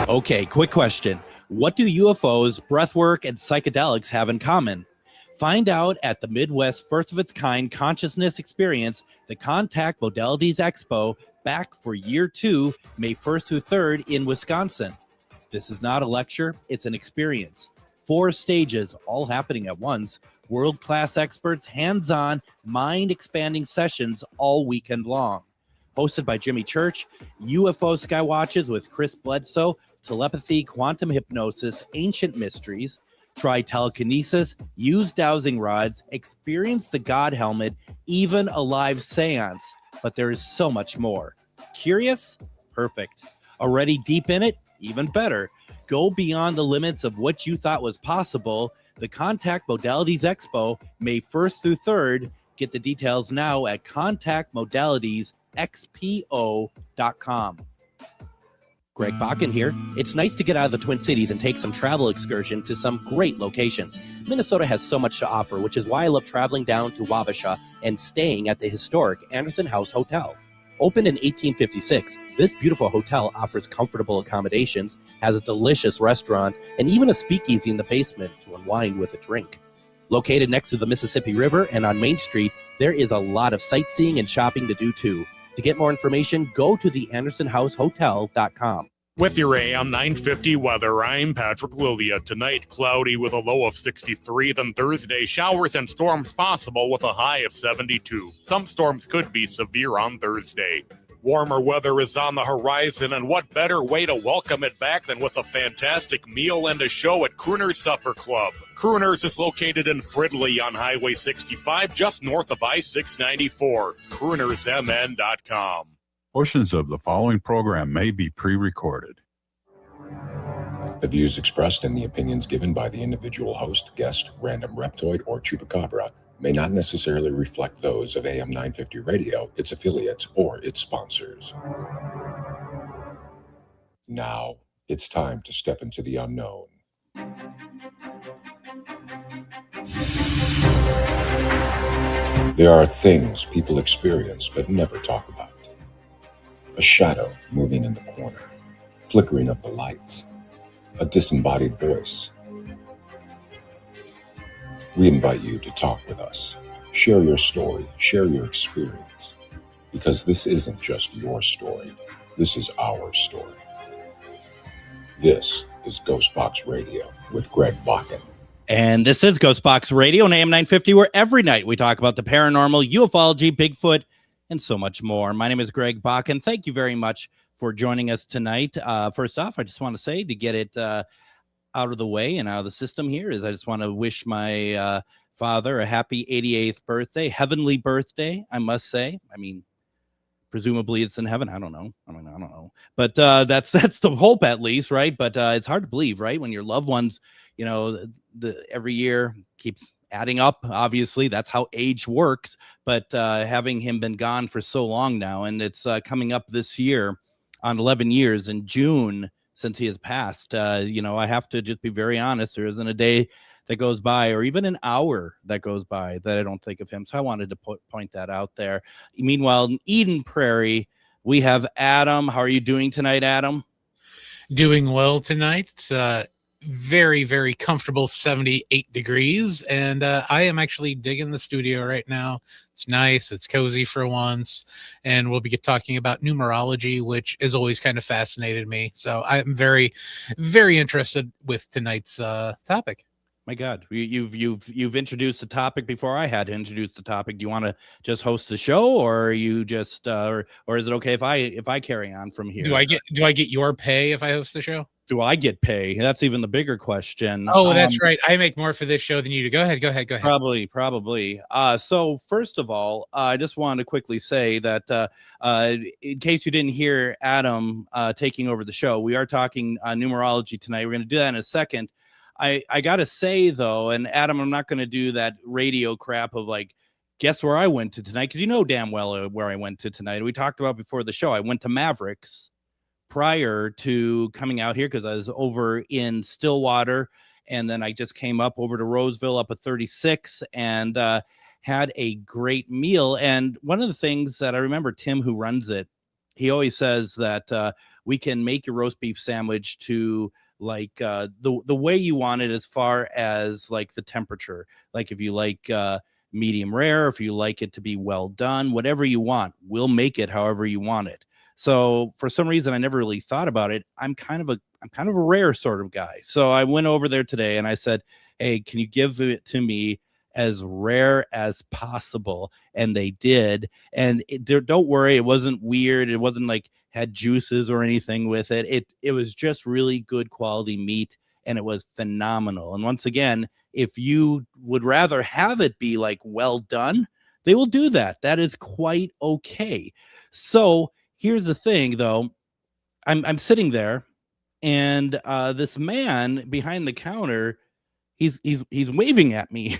Okay, quick question. What do UFOs, breathwork, and psychedelics have in common? Find out at the Midwest first of its kind consciousness experience, the Contact Modalities Expo, back for year 2, May 1st through 3rd in Wisconsin. This is not a lecture, it's an experience. 4 stages, all happening at once, world-class experts, hands-on, mind-expanding sessions all weekend long. Hosted by Jimmy Church, UFO Skywatches with Chris Bledsoe, telepathy, quantum hypnosis, ancient mysteries, try telekinesis, use dowsing rods, experience the God helmet, even a live seance. But there is so much more. Curious? Perfect. Already deep in it? Even better. Go beyond the limits of what you thought was possible. The Contact Modalities Expo, May 1st through 3rd. Get the details now at contactmodalitiesxpo.com. Greg Bakun here. It's nice to get out of the Twin Cities and take some travel excursion to some great locations. Minnesota has so much to offer, which is why I love traveling down to Wabasha and staying at the historic Anderson House Hotel. Opened in 1856, this beautiful hotel offers comfortable accommodations, has a delicious restaurant, and even a speakeasy in the basement to unwind with a drink. Located next to the Mississippi River and on Main Street, there is a lot of sightseeing and shopping to do too. To get more information, go to the AndersonHouseHotel.com. With your AM 950 weather, I'm Patrick Lilia. Tonight, cloudy with a low of 63. Then Thursday, showers and storms possible with a high of 72. Some storms could be severe on Thursday. Warmer weather is on the horizon, and what better way to welcome it back than with a fantastic meal and a show at Crooner's Supper Club. Crooner's is located in Fridley on Highway 65, just north of I-694. CroonersMN.com. Portions of the following program may be pre-recorded. The views expressed and the opinions given by the individual host, guest, random reptoid, or chupacabra may not necessarily reflect those of AM 950 Radio, its affiliates, or its sponsors. Now, it's time to step into the unknown. There are things people experience but never talk about. A shadow moving in the corner, flickering of the lights, a disembodied voice. We invite you to talk with us. Share your story, share your experience, because this isn't just your story. This is our story. This is GhostBox Radio with Greg Bakun. And this is GhostBox Radio on AM 950, where every night we talk about the paranormal, ufology, Bigfoot, and so much more. My name is Greg Bakun. Thank you very much for joining us tonight. First off, I just want to say, to get it out of the way and out of the system here, is I just want to wish my father a happy 88th birthday, heavenly birthday, I must say. I mean, presumably it's in heaven. I don't know. I don't know. But that's the hope, at least, right? But it's hard to believe, right? When your loved ones, you know, every year keeps adding up. Obviously, that's how age works. But having him been gone for so long now, and it's coming up this year on 11 years in June since he has passed, you know, I have to just be very honest. There isn't a day that goes by, or even an hour that goes by, that I don't think of him. So I wanted to point that out there. Meanwhile, in Eden Prairie, we have Adam. How are you doing tonight, Adam? Doing well tonight. It's very, very comfortable 78 degrees, and I am actually digging the studio right now. It's nice, it's cozy for once, and we'll be talking about numerology, which has always kind of fascinated me. So I'm very, very interested with tonight's topic. My God, you've introduced the topic before I had to introduce the topic. Do you want to just host the show, or are you just, or is it okay if I carry on from here? Do I get your pay if I host the show? Do I get pay? That's even the bigger question. Oh, that's right. I make more for this show than you do. Go ahead. Probably. So first of all, I just wanted to quickly say that in case you didn't hear Adam taking over the show, we are talking numerology tonight. We're going to do that in a second. I got to say, though, and Adam, I'm not going to do that radio crap of like, guess where I went to tonight? Because you know damn well where I went to tonight. We talked about before the show. I went to Mavericks prior to coming out here because I was over in Stillwater, and then I just came up over to Roseville up at 36 and had a great meal. And one of the things that I remember, Tim, who runs it, he always says that we can make your roast beef sandwich to like the way you want it, as far as like the temperature. Like if you like medium rare, if you like it to be well done, whatever you want, we'll make it however you want it. So for some reason, I never really thought about it. I'm kind of a rare sort of guy. So I went over there today and I said, hey, can you give it to me as rare as possible? And they did. And don't worry, it wasn't weird. It wasn't like had juices or anything with it. It was just really good quality meat, and it was phenomenal. And once again, if you would rather have it be like well done, they will do that. That is quite okay. So here's the thing, though. I'm sitting there, and this man behind the counter, he's waving at me.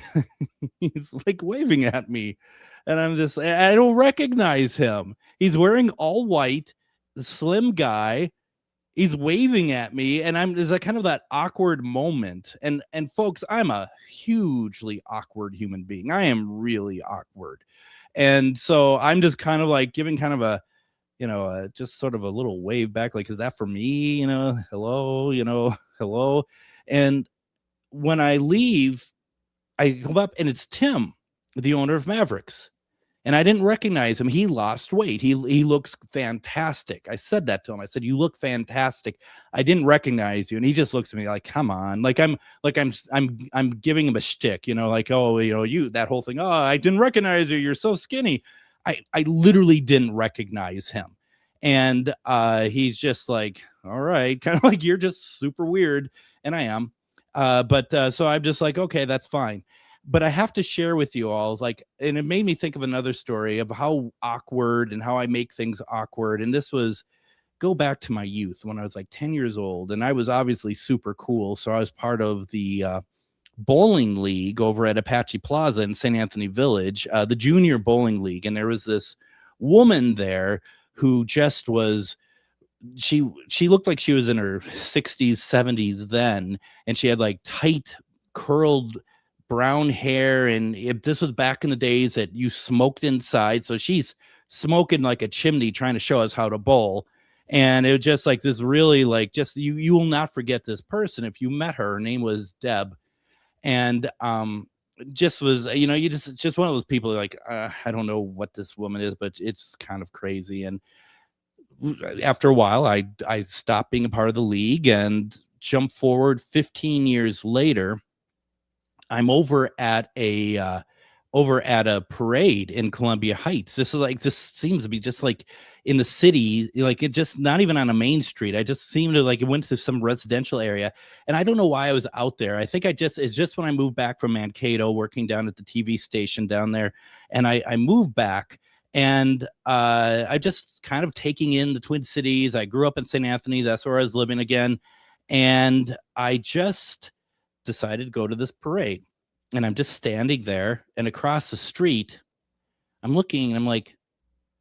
He's like waving at me, and I don't recognize him. He's wearing all white, slim guy. He's waving at me, and there's a kind of that awkward moment. And folks, I'm a hugely awkward human being. I am really awkward. And so I'm just kind of like giving kind of a, just sort of a little wave back, like, is that for me? Hello, hello. And when I leave, I come up and it's Tim, the owner of Mavericks. And I didn't recognize him. He lost weight. He looks fantastic. I said that to him. I said, you look fantastic. I didn't recognize you. And he just looks at me like, come on. Like I'm giving him a shtick, like, oh, you, that whole thing. Oh, I didn't recognize you. You're so skinny. I literally didn't recognize him. And he's just like, all right, kind of like, you're just super weird. And I am. So I'm just like, okay, that's fine. But I have to share with you all, like, and it made me think of another story of how awkward and how I make things awkward. And this was go back to my youth when I was like 10 years old, and I was obviously super cool. So I was part of the bowling league over at Apache Plaza in St. Anthony Village, the junior bowling league. And there was this woman there who just was, she looked like she was in her 60s, 70s then. And she had like tight curled brown hair, and this was back in the days that you smoked inside, so she's smoking like a chimney trying to show us how to bowl. And it was just like this really, like, just you will not forget this person if you met her. Her name was Deb. And just was, you just one of those people like, I don't know what this woman is, but it's kind of crazy. And after a while, I stopped being a part of the league and jump forward 15 years later. I'm over at a parade in Columbia Heights. This seems to be just like in the city, like it just not even on a main street. I just seemed to like it went to some residential area, and I don't know why I was out there. I think it's just when I moved back from Mankato, working down at the TV station down there, and I moved back, and I just kind of taking in the Twin Cities. I grew up in St. Anthony. That's where I was living again, and I just decided to go to this parade. And I'm just standing there, and across the street, I'm looking and I'm like,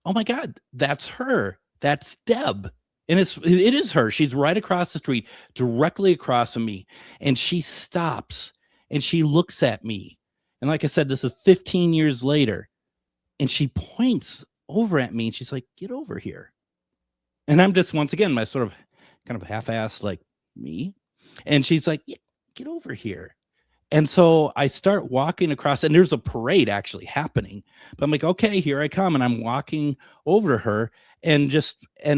oh my God, that's her. That's Deb. And it is her. She's right across the street, directly across from me. And she stops and she looks at me. And like I said, this is 15 years later. And she points over at me and she's like, get over here. And I'm just, once again, my sort of kind of half-assed, like, me. And she's like, yeah, get over here. And so I start walking across, and there's a parade actually happening. But I'm like, okay, here I come. And I'm walking over to her, and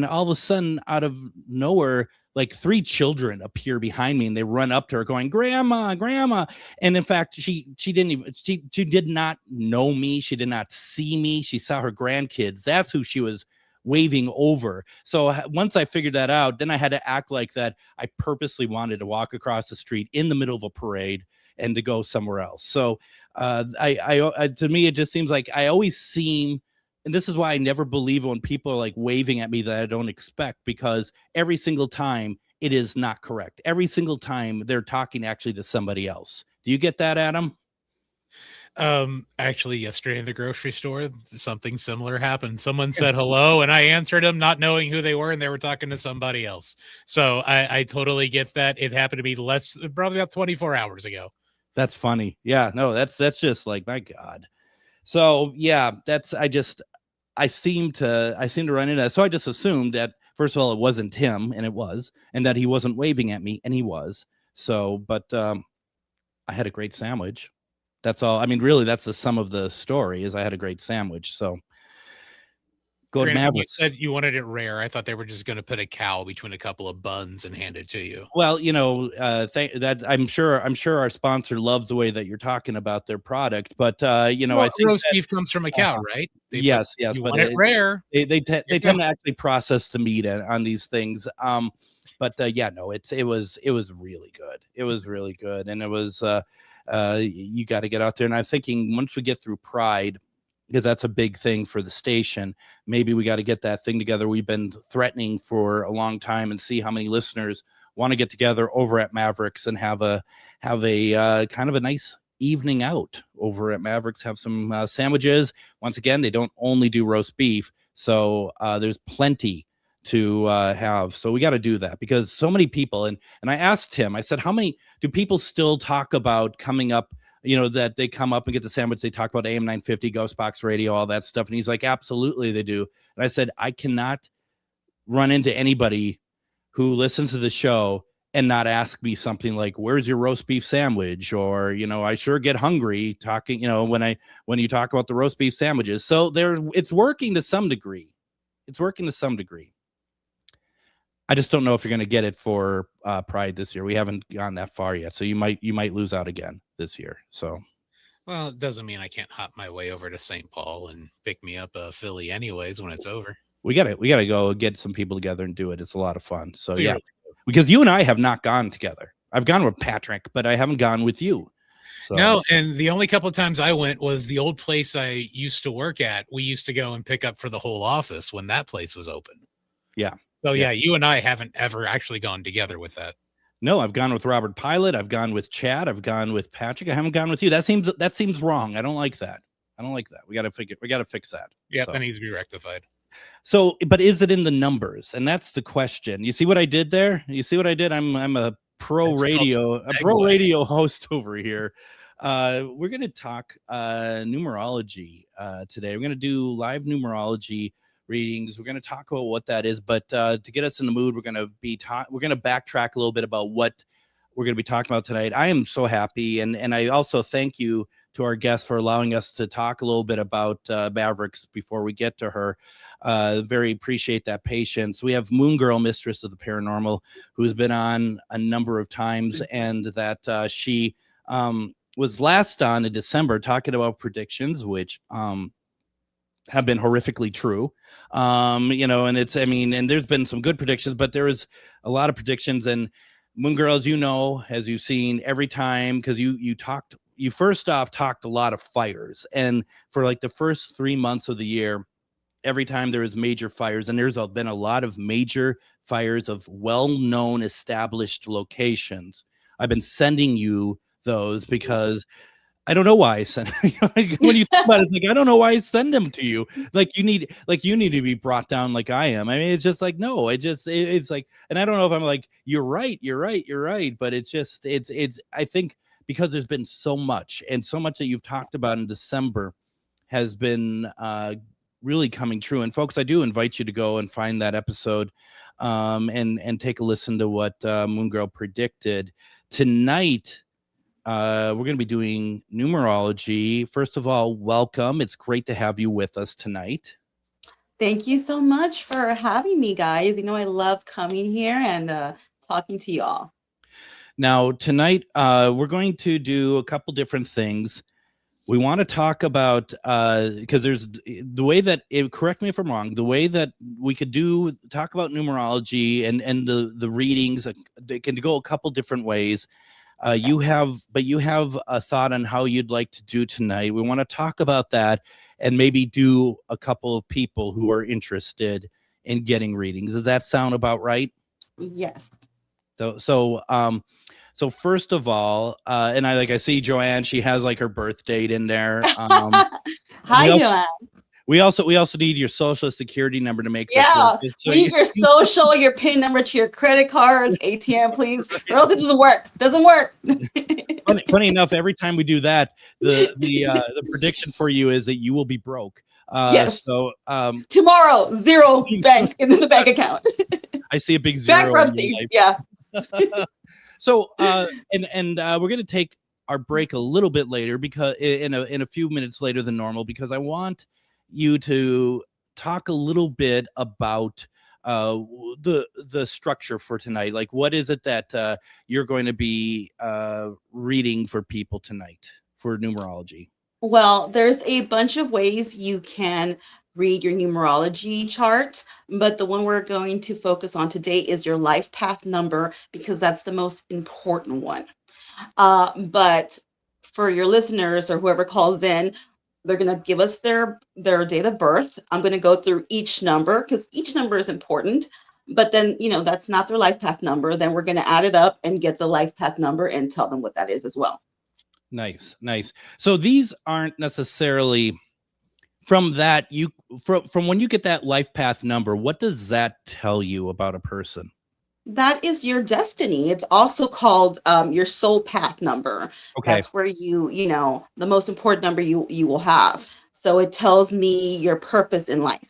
all of a sudden, out of nowhere, like 3 children appear behind me, and they run up to her going, Grandma, Grandma. And in fact, she did not know me. She did not see me. She saw her grandkids. That's who she was waving over. So once I figured that out, then I had to act like that I purposely wanted to walk across the street in the middle of a parade and to go somewhere else. So I to me, it just seems like I always seem, and this is why I never believe when people are like waving at me that I don't expect, because every single time it is not correct. Every single time they're talking actually to somebody else. Do you get that, Adam? Actually, yesterday in the grocery store, something similar happened. Someone said hello, and I answered them not knowing who they were, and they were talking to somebody else. So I totally get that. It happened to me probably about 24 hours ago. That's funny. Yeah, no, that's just like, my God. So yeah, I seem to run into that. So I just assumed that, first of all, it wasn't him, and it was, and that he wasn't waving at me, and he was. So, but I had a great sandwich. That's all. I mean, really, that's the sum of the story, is I had a great sandwich. So go to Mavericks. You said you wanted it rare. I thought they were just going to put a cow between a couple of buns and hand it to you. Well, that I'm sure our sponsor loves the way that you're talking about their product, but I think roast beef comes from a cow, right? Yes, you but want it rare. They tend to actually process the meat on these things. It was really good. It was really good, and it was you got to get out there. And I'm thinking, once we get through Pride, because that's a big thing for the station, maybe we got to get that thing together. We've been threatening for a long time, and see how many listeners want to get together over at Mavericks and have a kind of a nice evening out over at Mavericks. Have some sandwiches. Once again, they don't only do roast beef, so there's plenty to have. So we got to do that, because so many people, and I asked him, I said, how many do people still talk about coming up, that they come up and get the sandwich, they talk about AM 950, GhostBox Radio, all that stuff. And he's like, absolutely they do. And I said, I cannot run into anybody who listens to the show and not ask me something like, where's your roast beef sandwich? Or, I sure get hungry talking, when you talk about the roast beef sandwiches. So it's working to some degree. I just don't know if you're going to get it for Pride this year. We haven't gone that far yet, so you might lose out again this year. So, well, it doesn't mean I can't hop my way over to St. Paul and pick me up a Philly anyways when it's over. We gotta go get some people together and do it. It's a lot of fun. So yeah, because you and I have not gone together. I've gone with Patrick, but I haven't gone with you. So. No, and the only couple of times I went was the old place I used to work at. We used to go and pick up for the whole office when that place was open. Yeah. So yeah, you and I haven't ever actually gone together with that. No, I've gone with Robert Pilot. I've gone with Chad. I've gone with Patrick. I haven't gone with you. That seems wrong. I don't like that. We got to fix that. Yeah, that needs to be rectified. So, but is it in the numbers? And that's the question. You see what I did there? You see what I did? I'm a pro radio host over here. We're going to talk numerology today. We're going to do live numerology readings. We're going to talk about what that is, but to get us in the mood, we're going to backtrack a little bit about what we're going to be talking about tonight. I am so happy, and I also thank you to our guest for allowing us to talk a little bit about Mavericks before we get to her. Very appreciate that patience. We have Moon Girl-Mistress of the Paranormal, who's been on a number of times, and that she was last on in December talking about predictions, which have been horrifically true. And and there's been some good predictions, but there is a lot of predictions. And Moon Girl, as you've seen every time, because you first off talked a lot of fires, and for like the first 3 months of the year, every time there was major fires, and there's been a lot of major fires of well-known established locations. I've been sending you those because I don't know why I send when you think about it, it's like, I don't know why I send them to you. You need to be brought down like I am. I mean, it's just like, no, it's like, and I don't know if I'm like, you're right. But it's, I think because there's been so much that you've talked about in December has been really coming true. And folks, I do invite you to go and find that episode and take a listen to what Moon Girl predicted. Tonight, we're going to be doing numerology. First of all, welcome. It's great to have you with us tonight. Thank you so much for having me, guys. I love coming here and talking to you all. Now, tonight, we're going to do a couple different things. We want to talk about, because there's the way that, correct me if I'm wrong, the way that we could talk about numerology and the readings, they can go a couple different ways. You have a thought on how you'd like to do tonight. We want to talk about that and maybe do a couple of people who are interested in getting readings. Does that sound about right? Yes. So first of all, and I see Joanne, she has like her birth date in there. Hi, Joanne. We also need your social security number to make that. Yeah, so we need your social, your PIN number to your credit cards, ATM, please, or else it doesn't work. Funny enough, every time we do that, the prediction for you is that you will be broke. Yes. So tomorrow, zero bank in the bank account. I see a big zero in your Bankruptcy. life. Yeah. So we're going to take our break a little bit later, because in a few minutes later than normal, because I want you to talk a little bit about the structure for tonight. Like, what is it that you're going to be reading for people tonight for numerology? Well, there's a bunch of ways you can read your numerology chart, but the one we're going to focus on today is your life path number, because that's the most important one. But for your listeners or whoever calls in, they're going to give us their date of birth. I'm going to go through each number because each number is important. But then, that's not their life path number. Then we're going to add it up and get the life path number and tell them what that is as well. Nice. So these aren't necessarily from that from when you get that life path number. What does that tell you about a person? That is your destiny. It's also called your soul path number. Okay. That's where the most important number you will have. So it tells me your purpose in life.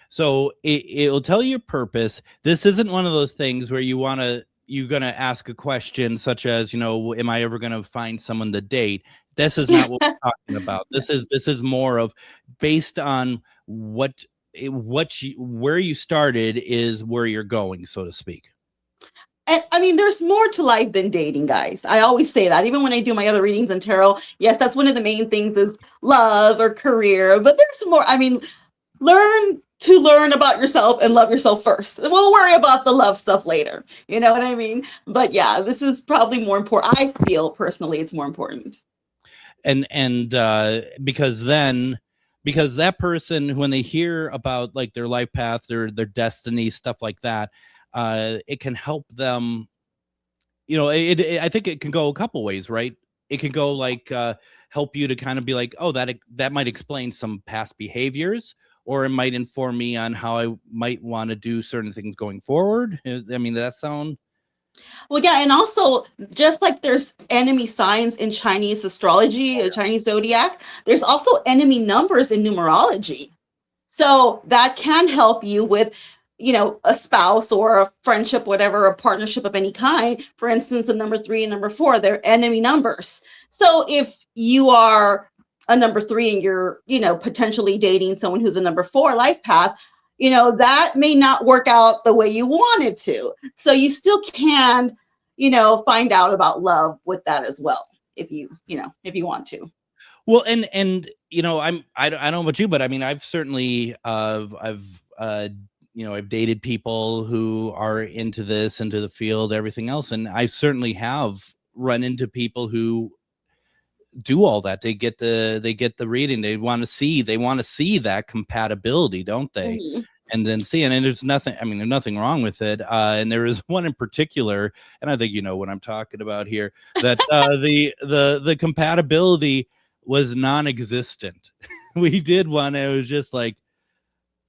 So it'll tell you your purpose. This isn't one of those things where you're going to ask a question such as, am I ever going to find someone to date? This is not what we're talking about. This is more of based on where you started is where you're going, so to speak. And I mean, there's more to life than dating, guys. I always say that, even when I do my other readings in tarot. Yes, that's one of the main things is love or career, but there's more. I mean, learn about yourself and love yourself first. We'll worry about the love stuff later. You know what I mean? But yeah, this is probably more important. I feel personally it's more important. And because that person, when they hear about like their life path, their destiny, stuff like that, it can help them. I think it can go a couple ways, right? It can go like help you to kind of be like, oh, that might explain some past behaviors, or it might inform me on how I might want to do certain things going forward. Does that sound? Well, yeah, and also just like there's enemy signs in Chinese astrology or Chinese zodiac, there's also enemy numbers in numerology. So that can help you with, a spouse or a friendship, whatever, a partnership of any kind. For instance, the number 3 and number 4, they're enemy numbers. So if you are a number 3 and you're, potentially dating someone who's a number 4 life path, that may not work out the way you wanted to. So you still can, find out about love with that as well, if you want to. Well, and I don't know about you, but I mean, I've certainly I've dated people who are into the field, everything else, and I certainly have run into people who do all that. They get the reading. They want to see that compatibility, don't they? Mm-hmm. And then and there's nothing wrong with it. And there is one in particular, and I think you know what I'm talking about here, that the compatibility was non-existent. We did one, and it was just like,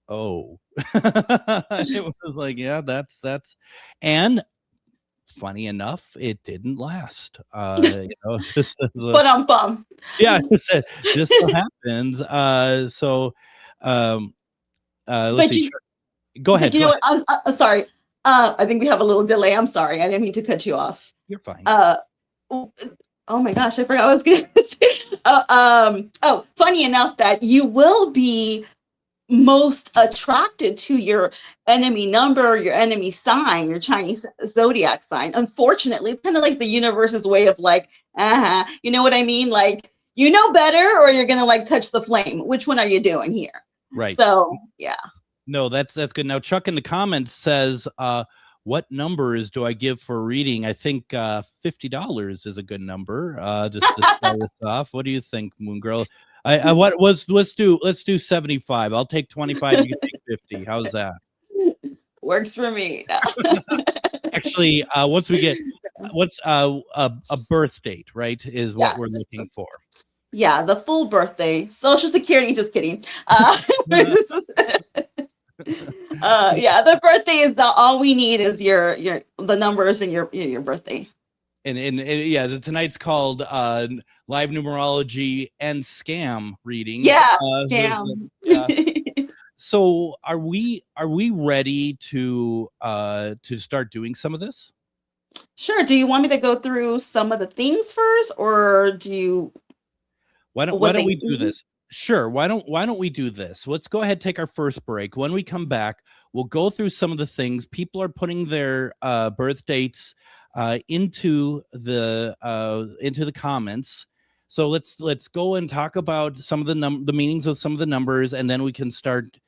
oh. It was like, yeah, that's and funny enough, it didn't last. Just but I'm bummed. Yeah, just so happens. Let's see. Go ahead. But what? I'm sorry. I think we have a little delay. I'm sorry. I didn't mean to cut you off. You're fine. Oh my gosh, I forgot what I was going to say. Funny enough that you will be most attracted to your enemy number, your enemy sign, your Chinese zodiac sign. Unfortunately, it's kind of like the universe's way of like, you know what I mean? Like, better, or you're going to like touch the flame. Which one are you doing here? Right. So, yeah. No, that's good. Now, Chuck in the comments says, what numbers do I give for a reading? I think $50 is a good number. Just to start us off. What do you think, Moon Girl? Let's do 75. I'll take 25. You can take 50. How's that? Works for me. Actually, once we get a birth date, right, is what we're looking for. Yeah, the full birthday, Social Security. Just kidding. The birthday is all we need is the numbers and your birthday. And yeah, tonight's called live numerology and scam reading. Yeah, scam. Yeah. So are we ready to start doing some of this? Sure. Do you want me to go through some of the things first, or do you? Why don't we do this? Sure. Why don't we do this? Let's go ahead, take our first break. When we come back, we'll go through some of the things people are putting their birth dates into the comments. So let's go and talk about some of the meanings of some of the numbers, and then we can start.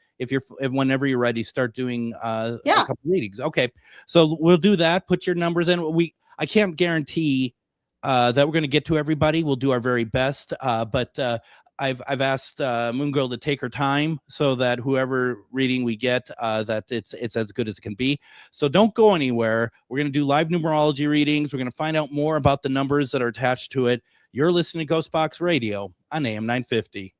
Whenever you're ready, start doing a couple readings. Okay, so we'll do that. Put your numbers in. I can't guarantee that we're going to get to everybody. We'll do our very best, but I've asked Moon Girl to take her time so that whoever reading we get, that it's as good as it can be. So don't go anywhere. We're going to do live numerology readings. We're going to find out more about the numbers that are attached to it. You're listening to GhostBox Radio on AM 950.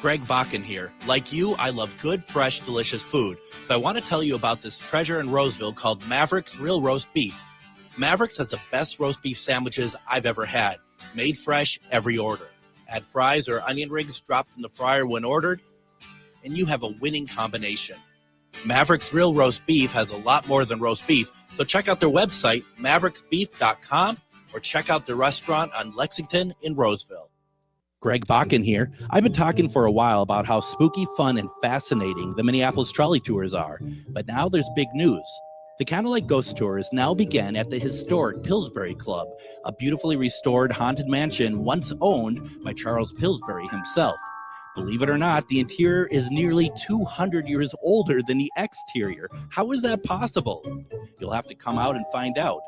Greg Bakun here. Like you, I love good, fresh, delicious food. So I want to tell you about this treasure in Roseville called Maverick's Real Roast Beef. Maverick's has the best roast beef sandwiches I've ever had. Made fresh every order. Add fries or onion rings dropped in the fryer when ordered, and you have a winning combination. Maverick's Real Roast Beef has a lot more than roast beef, so check out their website, mavericksbeef.com, or check out their restaurant on Lexington in Roseville. Greg Bakun here. I've been talking for a while about how spooky, fun, and fascinating the Minneapolis trolley tours are, but now there's big news. The Candlelight Ghost Tours now begin at the historic Pillsbury Club, a beautifully restored haunted mansion once owned by Charles Pillsbury himself. Believe it or not, the interior is nearly 200 years older than the exterior. How is that possible? You'll have to come out and find out.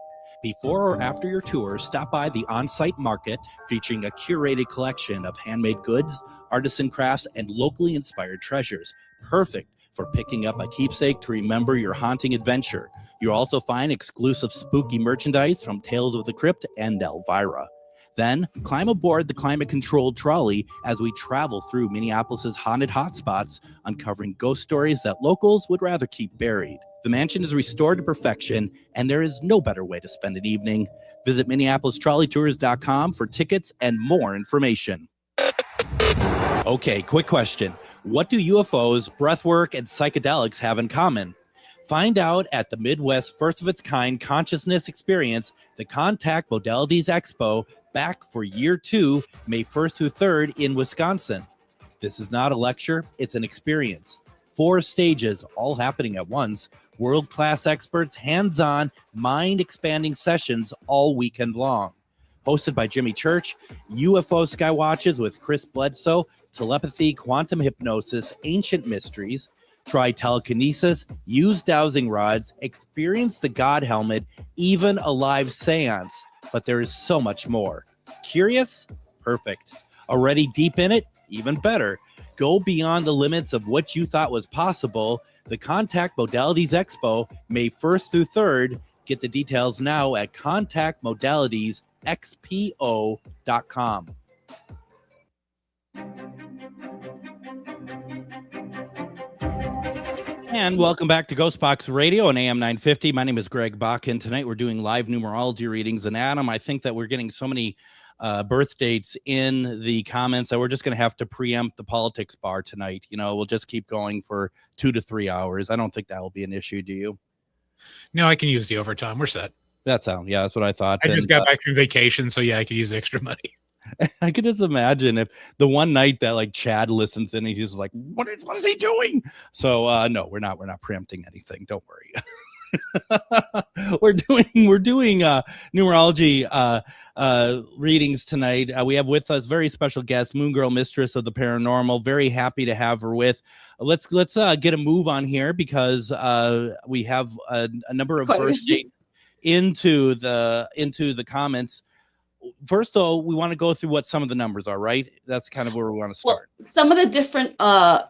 Before or after your tour, stop by the on-site market featuring a curated collection of handmade goods, artisan crafts, and locally inspired treasures. Perfect for picking up a keepsake to remember your haunting adventure. You'll also find exclusive spooky merchandise from Tales of the Crypt and Elvira. Then, climb aboard the climate-controlled trolley as we travel through Minneapolis's haunted hotspots, uncovering ghost stories that locals would rather keep buried. The mansion is restored to perfection, and there is no better way to spend an evening. Visit MinneapolisTrolleyTours.com for tickets and more information. Okay, quick question. What do UFOs, breathwork, and psychedelics have in common? Find out at the Midwest first-of-its-kind consciousness experience, the Contact Modalities Expo, back for year 2, May 1st through 3rd in Wisconsin. This is not a lecture, it's an experience. 4 stages, all happening at once, world-class experts, hands-on, mind-expanding sessions all weekend long. Hosted by Jimmy Church, UFO Skywatches with Chris Bledsoe, telepathy, quantum hypnosis, ancient mysteries, try telekinesis, use dowsing rods, experience the God helmet, even a live seance. But there is so much more. Curious? Perfect. Already deep in it? Even better. Go beyond the limits of what you thought was possible. The Contact Modalities Expo, May 1st through 3rd. Get the details now at contactmodalitiesxpo.com. And welcome back to GhostBox Radio on AM 950. My name is Greg Bakun. Tonight we're doing live numerology readings. And Adam, I think that we're getting so many birth dates in the comments that we're just going to have to preempt the politics bar tonight. You know, we'll just keep going for 2 to 3 hours. I don't think that will be an issue. Do you? No, I can use the overtime. We're set. That's what I thought. I just got back from vacation, so yeah, I could use extra money. I could just imagine if the one night that like Chad listens in, he's like, what is he doing? So no, we're not preempting anything. Don't worry. we're doing numerology readings tonight. We have with us very special guest, Moon Girl-Mistress of the Paranormal. Very happy to have her with. Let's get a move on here because we have a number of birth dates into the comments. First, though, we want to go through what some of the numbers are, right? That's kind of where we want to start. Well, some of the different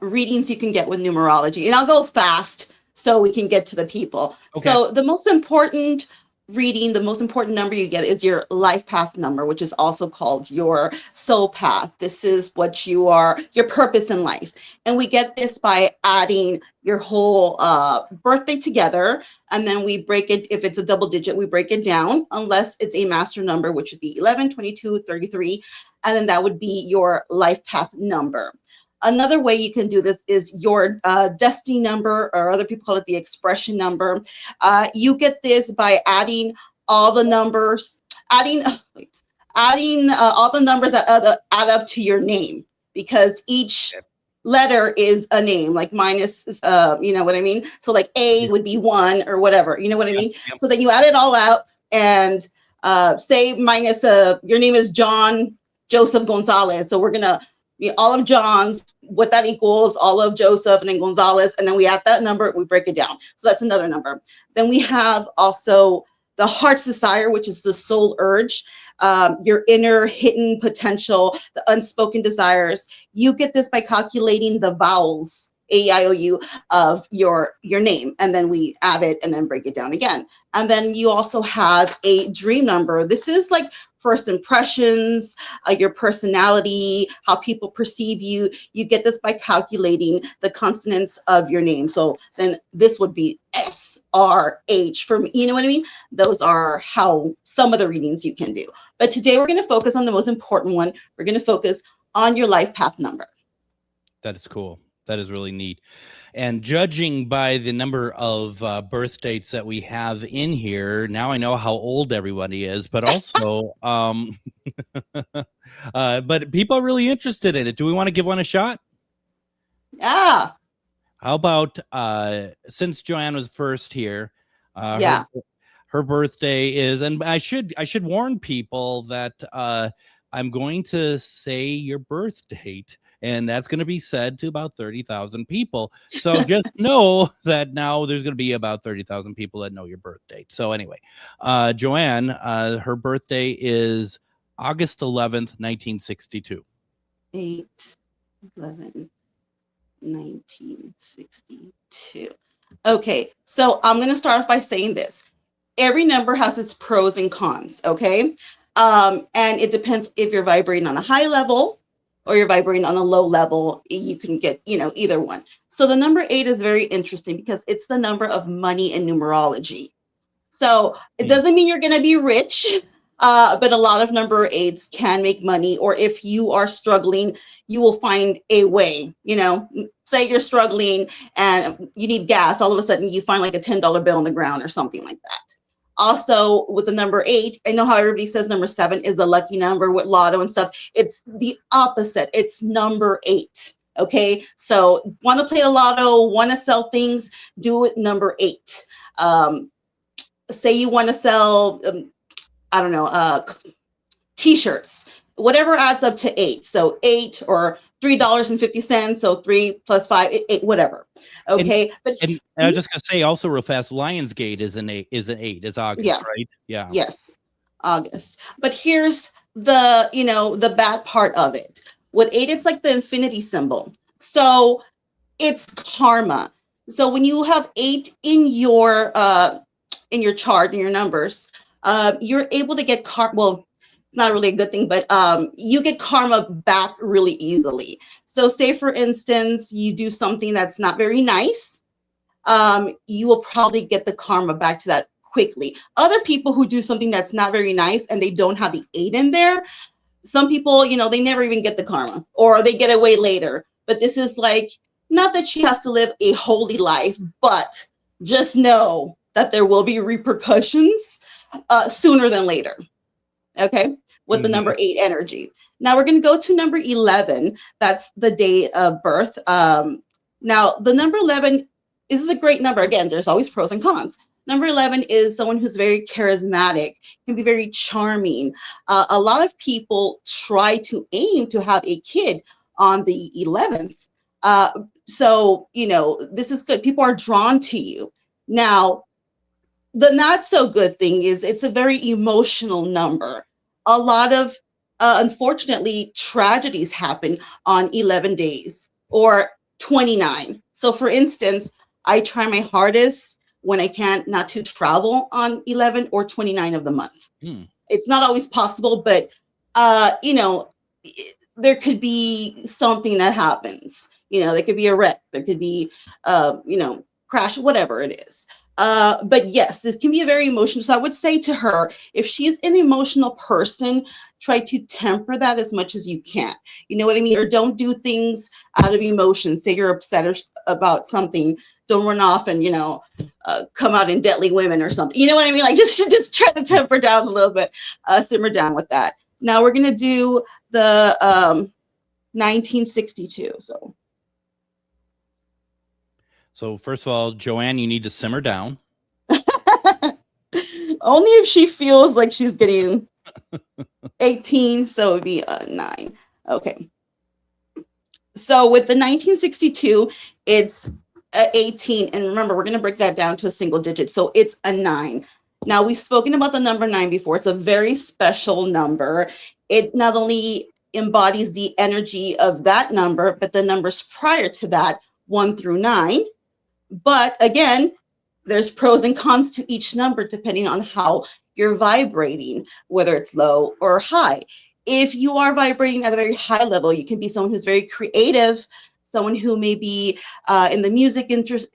readings you can get with numerology, and I'll go fast so we can get to the people. Okay. So the most important reading, the most important number you get is your life path number, which is also called your soul path. This is what you are, your purpose in life. And we get this by adding your whole birthday together. And then we break it, if it's a double digit, we break it down, unless it's a master number, which would be 11, 22, 33. And then that would be your life path number. Another way you can do this is your destiny number, or other people call it the expression number. You get this by adding all the numbers, adding all the numbers that add up to your name, because each letter is a name. Like mine is, you know what I mean? So like A would be 1 or whatever, you know what I mean? Yep. So then you add it all out, and say minus, your name is John Joseph Gonzalez. So we're going to, all of John's, what that equals, all of Joseph, and then Gonzalez, and then we add that number, we break it down. So that's another number. Then we have also the heart's desire, which is the soul urge, your inner hidden potential, the unspoken desires. You get this by calculating the vowels, A-I-O-U, of your name, and then we add it and then break it down again. And then you also have a dream number. This is like first impressions, your personality, how people perceive you. You get this by calculating the consonants of your name. So then this would be S-R-H for me. You know what I mean? Those are how some of the readings you can do. But today we're going to focus on the most important one. We're going to focus on your life path number. That is cool. That is really neat. And judging by the number of birth dates that we have in here, now I know how old everybody is, but also, but people are really interested in it. Do we want to give one a shot? Yeah. How about, since Joanne was first here, her birthday is, and I should warn people that I'm going to say your birth date, and that's going to be said to about 30,000 people. So just know that now there's going to be about 30,000 people that know your birth date. So anyway, Joanne, her birthday is August 11th, 1962. 8/11/1962. Okay, so I'm going to start off by saying this. Every number has its pros and cons, okay? And it depends if you're vibrating on a high level or you're vibrating on a low level. You can get, either one. So the number 8 is very interesting because it's the number of money in numerology. So it doesn't mean you're going to be rich, but a lot of number 8s can make money. Or if you are struggling, you will find a way. Say you're struggling and you need gas. All of a sudden you find like a $10 bill on the ground or something like that. Also, with the number 8, I know how everybody says number 7 is the lucky number with lotto and stuff. It's the opposite. It's number 8. Okay, so want to play the lotto, want to sell things, do it number 8. Say you want to sell, t-shirts, whatever adds up to 8. So 8 or $3.50. So 3 + 5, 8, whatever. Okay, and I was just gonna say also real fast, Lionsgate is an 8. Is August, right? Yeah. Yes, August. But here's the the bad part of it. With 8, it's like the infinity symbol. So it's karma. So when you have 8 in your chart, in your numbers, you're able to get karma. Well, it's not really a good thing, but you get karma back really easily. So say, for instance, you do something that's not very nice, you will probably get the karma back to that quickly. Other people who do something that's not very nice and they don't have the 8 in there, some people, they never even get the karma, or they get away later. But this is like, not that she has to live a holy life, but just know that there will be repercussions sooner than later. Okay, with the number 8 energy. Now we're going to go to number 11. That's the day of birth. Now the number 11 is a great number. Again, there's always pros and cons. Number 11 is someone who's very charismatic, can be very charming. A lot of people try to aim to have a kid on the 11th. So, this is good. People are drawn to you. Now, the not so good thing is it's a very emotional number. A lot of, unfortunately, tragedies happen on 11 days or 29. So for instance, I try my hardest when I can, not to travel on 11 or 29 of the month. It's not always possible, but you know, there could be something that happens. You know, there could be a wreck, there could be you know, crash, whatever it is. But yes, this can be a very emotional. So I would say to her, if she's an emotional person, try to temper that as much as you can. You know what I mean? Or don't do things out of emotion. Say you're upset about something, don't run off and, you know, come out in Deadly Women or something. You know what I mean? Like just try to temper down a little bit, simmer down with that. Now we're gonna do the 1962. So first of all, Joanne, you need to simmer down. Only if she feels like she's getting 18, so it would be 9. Okay. So with the 1962, it's 18, and remember, we're going to break that down to a single digit, so it's a 9. Now, we've spoken about the number 9 before. It's a very special number. It not only embodies the energy of that number, but the numbers prior to that, 1 through 9. But again, there's pros and cons to each number depending on how you're vibrating, whether it's low or high. If you are vibrating at a very high level, you can be someone who's very creative, someone who may be in the music industry,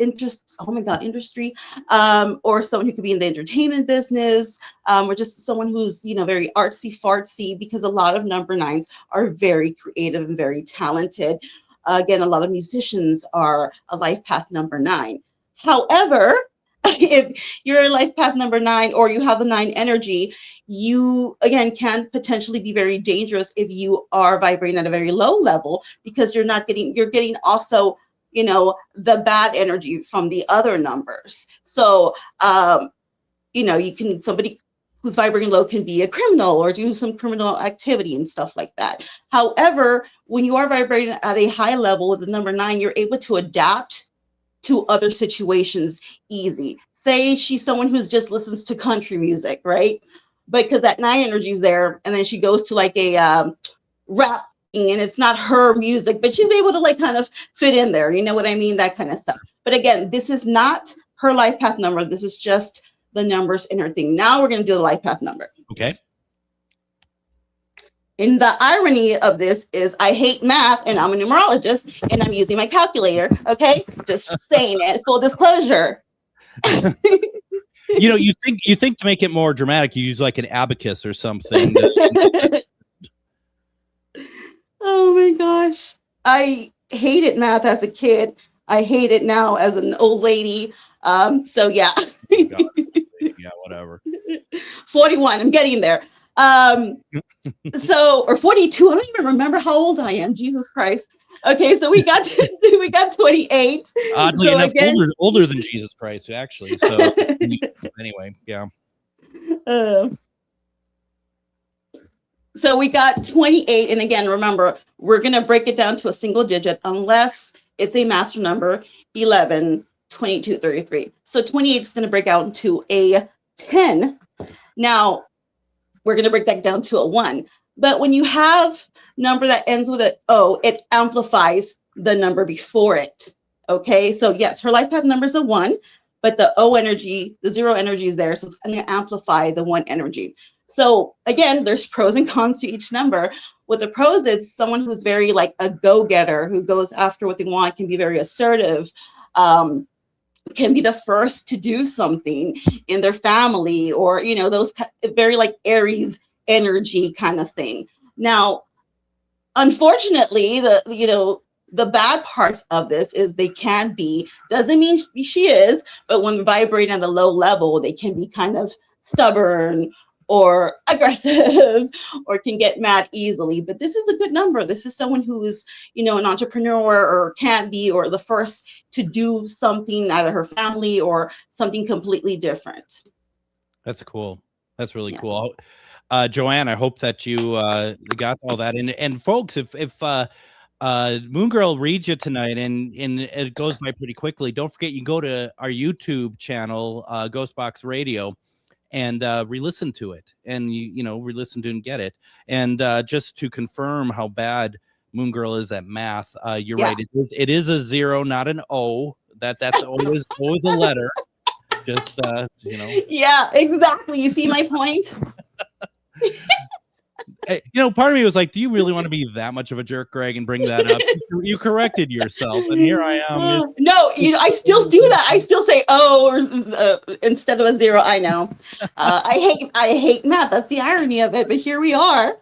or someone who could be in the entertainment business, or just someone who's, you know, very artsy fartsy, because a lot of number 9s are very creative and very talented. Again, a lot of musicians are a life path number 9. However, if you're a life path number 9 or you have the 9 energy, you again can potentially be very dangerous if you are vibrating at a very low level, because you're getting also, you know, the bad energy from the other numbers. So you know, somebody who's vibrating low can be a criminal or do some criminal activity and stuff like that. However, when you are vibrating at a high level with the number 9, you're able to adapt to other situations easy. Say she's someone who's just listens to country music, right? But because that 9 energy is there, and then she goes to like a rap thing, and it's not her music, but she's able to like kind of fit in there. You know what I mean? That kind of stuff. But again, this is not her life path number. This is just the numbers in her thing. Now we're going to do the life path number. Okay. And the irony of this is I hate math, and I'm a numerologist, and I'm using my calculator. Okay, just saying it. Full disclosure. You know, you think to make it more dramatic, you use like an abacus or something. Oh my gosh, I hated math as a kid. I hate it now as an old lady. So yeah. Yeah, whatever. 41. I'm getting there. So, or 42. I don't even remember how old I am. Jesus Christ. Okay, so we got 28. Oddly so enough, again, older than Jesus Christ, actually. So anyway, yeah. So we got 28, and again, remember, we're gonna break it down to a single digit unless it's a master number, 11, 22, 33. So 28 is gonna break out into a 10. Now, we're going to break that down to a 1. But when you have number that ends with an O, it amplifies the number before it. Okay, so yes, her life path number is a 1, but the O energy, the 0 energy is there, so it's going to amplify the 1 energy. So again, there's pros and cons to each number. With the pros, it's someone who's very like a go-getter, who goes after what they want, can be very assertive, can be the first to do something in their family, or, you know, those very like Aries energy kind of thing. Now, unfortunately, the bad parts of this is they can be, doesn't mean she is, but when vibrating at a low level, they can be kind of stubborn or aggressive or can get mad easily. But this is a good number. This is someone who is, you know, an entrepreneur or can be, or the first to do something, either her family or something completely different. That's cool. That's really cool. Joanne, I hope that you got all that. And folks, if Moon Girl reads you tonight, and it goes by pretty quickly, don't forget, you can go to our YouTube channel, GhostBox Radio, and re-listen to it, and you know, re-listen to it and get it. And just to confirm how bad Moon Girl is at math, you're right. It is a 0, not an O. That's always a letter. Just, Yeah, exactly. You see my point? Part of me was like, do you really want to be that much of a jerk, Greg, and bring that up? You corrected yourself, and here I am. No, I still do that. I still say instead of a 0. I know. I hate math. That's the irony of it. But here we are.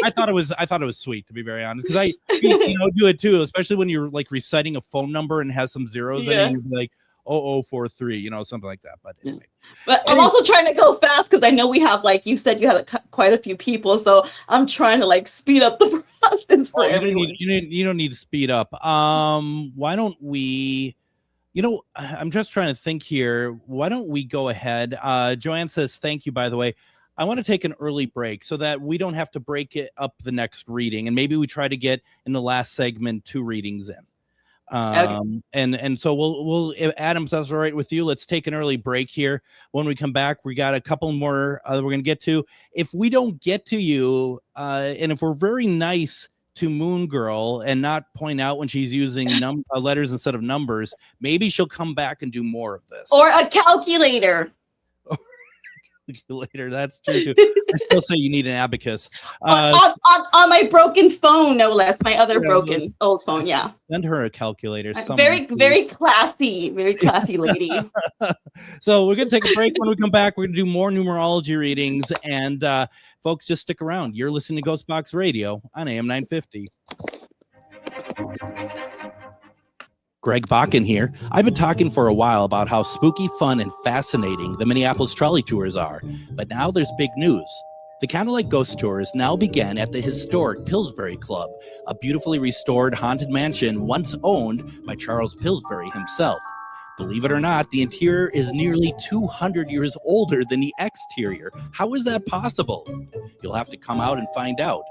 I thought it was sweet, to be very honest, because I do it too, especially when you're like reciting a phone number and has some zeros in it. You'd be like 0043, something like that. But anyway. But I'm also trying to go fast because I know we have, like you said, you have quite a few people, so I'm trying to like speed up the process for everyone. You don't need to speed up. Why don't we? I'm just trying to think here. Why don't we go ahead? Joanne says, "Thank you." By the way, I want to take an early break so that we don't have to break it up the next reading, and maybe we try to get in the last segment 2 readings in. Okay. And so we'll if Adam, if that's all right with you, let's take an early break here. When we come back, we got a couple more we're going to get to. If we don't get to you, and if we're very nice to Moon Girl and not point out when she's using letters instead of numbers, maybe she'll come back and do more of this. Or a calculator. Later, that's true too. I still say you need an abacus on my broken phone, no less. My other broken old phone. Yeah, send her a calculator. Very classy lady. So we're gonna take a break. When we come back, we're gonna do more numerology readings, and folks, just stick around. You're listening to GhostBox Radio on AM 950. Greg Bakun here. I've been talking for a while about how spooky, fun, and fascinating the Minneapolis trolley tours are, but now there's big news. The Candlelight Ghost Tours now begin at the historic Pillsbury Club, a beautifully restored haunted mansion once owned by Charles Pillsbury himself. Believe it or not, the interior is nearly 200 years older than the exterior. How is that possible? You'll have to come out and find out.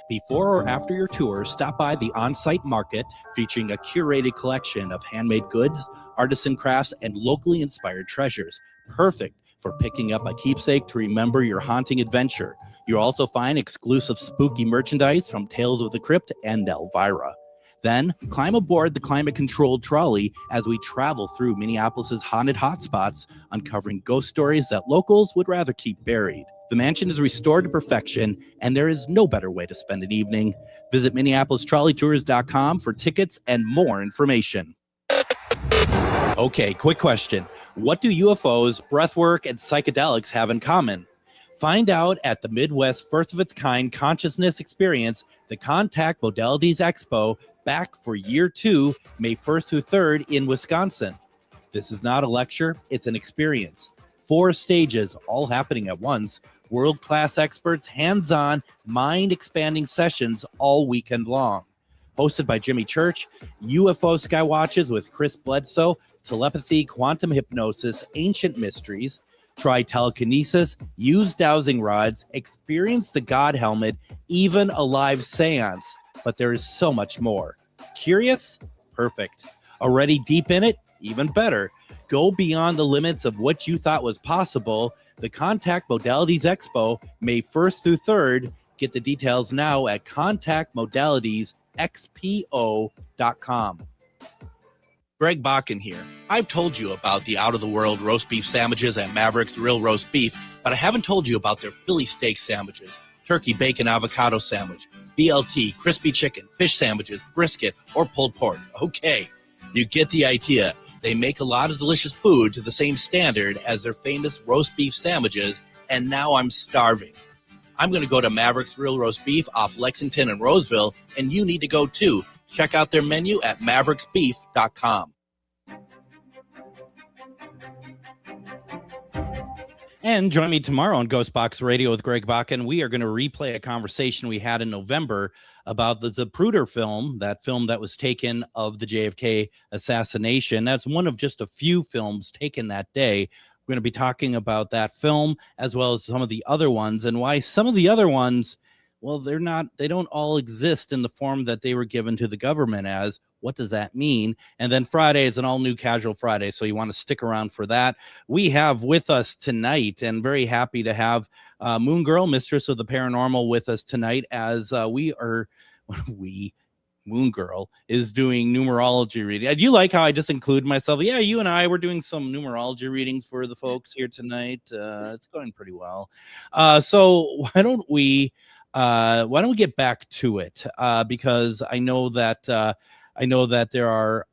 Before or after your tour, stop by the on-site market featuring a curated collection of handmade goods, artisan crafts, and locally inspired treasures. Perfect for picking up a keepsake to remember your haunting adventure. You'll also find exclusive spooky merchandise from Tales of the Crypt and Elvira. Then, climb aboard the climate-controlled trolley as we travel through Minneapolis's haunted hotspots, uncovering ghost stories that locals would rather keep buried. The mansion is restored to perfection, and there is no better way to spend an evening. Visit MinneapolisTrolleyTours.com for tickets and more information. Okay, quick question. What do UFOs, breathwork, and psychedelics have in common? Find out at the Midwest First of Its Kind Consciousness Experience, the Contact Modalities Expo, back for year 2, May 1st through 3rd in Wisconsin. This is not a lecture, it's an experience. 4 stages, all happening at once. World-class experts, hands-on, mind-expanding sessions all weekend long. Hosted by Jimmy Church, UFO Skywatches with Chris Bledsoe, telepathy, quantum hypnosis, ancient mysteries, try telekinesis, use dowsing rods, experience the God helmet, even a live seance. But there is so much more. Curious? Perfect. Already deep in it? Even better. Go beyond the limits of what you thought was possible. The Contact Modalities Expo, May 1st through 3rd. Get the details now at contactmodalitiesxpo.com. Greg Bakun here. I've told you about the out-of-the-world roast beef sandwiches at Maverick's Real Roast Beef, but I haven't told you about their Philly steak sandwiches, turkey, bacon, avocado sandwich, BLT, crispy chicken, fish sandwiches, brisket, or pulled pork. Okay, you get the idea. They make a lot of delicious food to the same standard as their famous roast beef sandwiches, and now I'm starving. I'm going to go to Maverick's Real Roast Beef off Lexington and Roseville, and you need to go too. Check out their menu at mavericksbeef.com. And join me tomorrow on GhostBox Radio with Greg Bakun. We are going to replay a conversation we had in November about the Zapruder film, that film that was taken of the JFK assassination. That's one of just a few films taken that day. We're going to be talking about that film as well as some of the other ones and why some of the other ones, well, they don't all exist in the form that they were given to the government as. What does that mean? And then Friday is an all-new Casual Friday, so you want to stick around for that. We have with us tonight, and very happy to have Moon Girl-Mistress of the Paranormal with us tonight as Moon Girl, is doing numerology reading. Do you like how I just include myself? Yeah, you and I were doing some numerology readings for the folks here tonight. It's going pretty well. So why don't we get back to it? Because I know that there are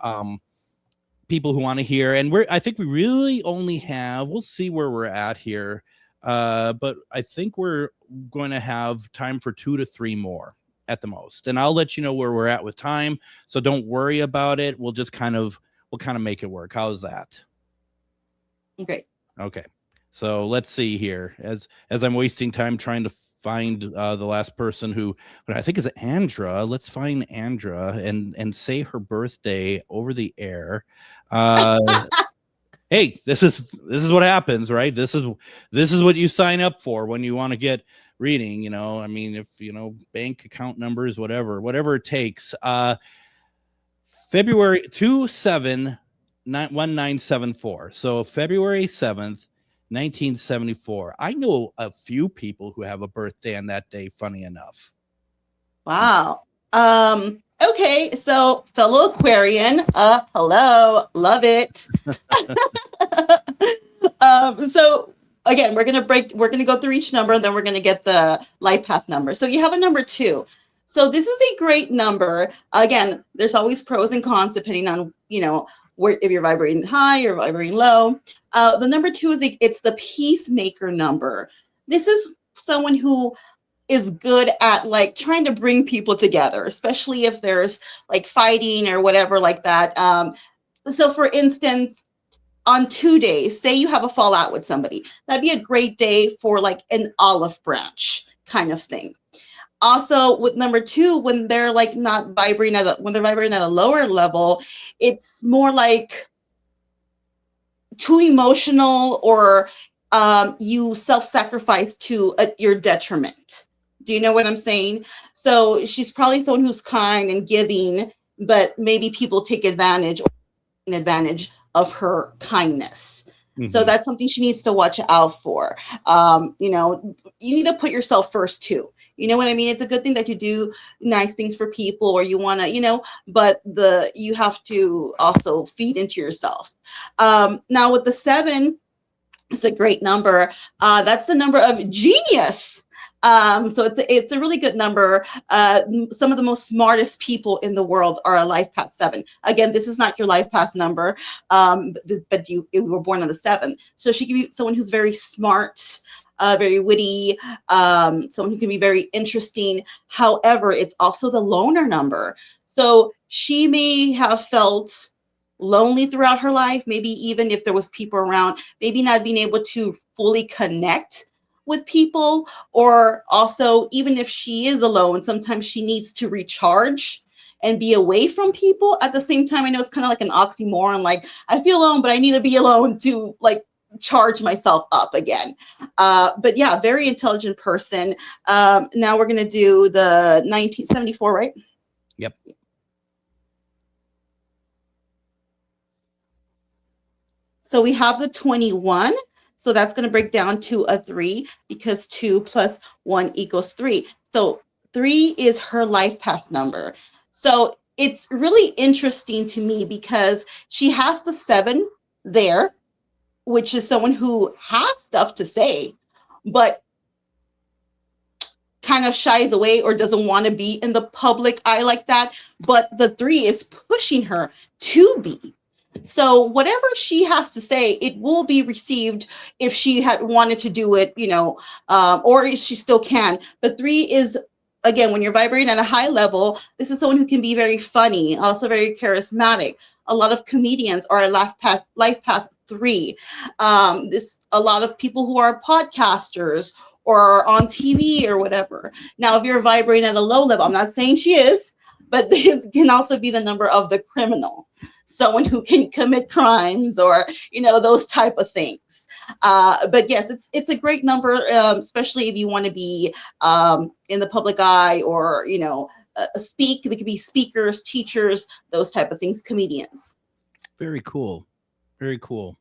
people who want to hear, and I think we really only have. We'll see where we're at here, but I think we're going to have time for 2 to 3 more at the most, and I'll let you know where we're at with time, so don't worry about it. We'll kind of make it work. How's that? Okay. So let's see here, as I'm wasting time trying to find the last person who I think is Andra. Let's find Andra and say her birthday over the air. Hey, this is what happens, right? This is what you sign up for when you want to get reading. I mean, if bank account numbers, whatever it takes. February 27-1974. So February 7th, 1974. I know a few people who have a birthday on that day, funny enough. Wow. Okay, so fellow Aquarian, hello, love it. So again, we're gonna go through each number, and then we're gonna get the life path number. So you have a number 2. So this is a great number. Again, there's always pros and cons depending on where, if you're vibrating high or vibrating low. The number 2 it's the peacemaker number. This is someone who is good at like trying to bring people together, especially if there's like fighting or whatever like that. So for instance, on 2 days, say you have a fallout with somebody, that'd be a great day for like an olive branch kind of thing. Also with number 2, when they're like not vibrating when they're vibrating at a lower level, it's more like too emotional, or you self-sacrifice to your detriment. Do you know what I'm saying? So she's probably someone who's kind and giving, but maybe people take advantage of her kindness. Mm-hmm. So that's something she needs to watch out for. You need to put yourself first too. You know what I mean? It's a good thing that you do nice things for people, or you want to, but you have to also feed into yourself. Now with the 7, it's a great number. That's the number of genius. So it's a really good number. Some of the most smartest people in the world are a life path 7. Again, this is not your life path number, but you were born on the 7th. So she can be someone who's very smart, very witty, someone who can be very interesting. However, it's also the loner number. So she may have felt lonely throughout her life, maybe even if there was people around, maybe not being able to fully connect with people, or also even if she is alone, sometimes she needs to recharge and be away from people. At the same time, I know it's kind of like an oxymoron, like I feel alone, but I need to be alone to like charge myself up again. But yeah, very intelligent person. Now we're going to do the 1974, right? Yep. So we have the 21. So that's going to break down to a 3, because 2 plus 1 equals 3. So 3 is her life path number. So it's really interesting to me because she has the 7 there, which is someone who has stuff to say, but kind of shies away or doesn't want to be in the public eye like that. But the 3 is pushing her to be. So whatever she has to say, it will be received if she had wanted to do it, or if she still can. But 3 is, again, when you're vibrating at a high level, this is someone who can be very funny, also very charismatic. A lot of comedians are a life path 3. A lot of people who are podcasters or on TV or whatever. Now, if you're vibrating at a low level, I'm not saying she is, but this can also be the number of the criminal, someone who can commit crimes or, those type of things. But yes, it's a great number, especially if you want to be in the public eye, or, speak. They could be speakers, teachers, those type of things, comedians. Very cool. Very cool.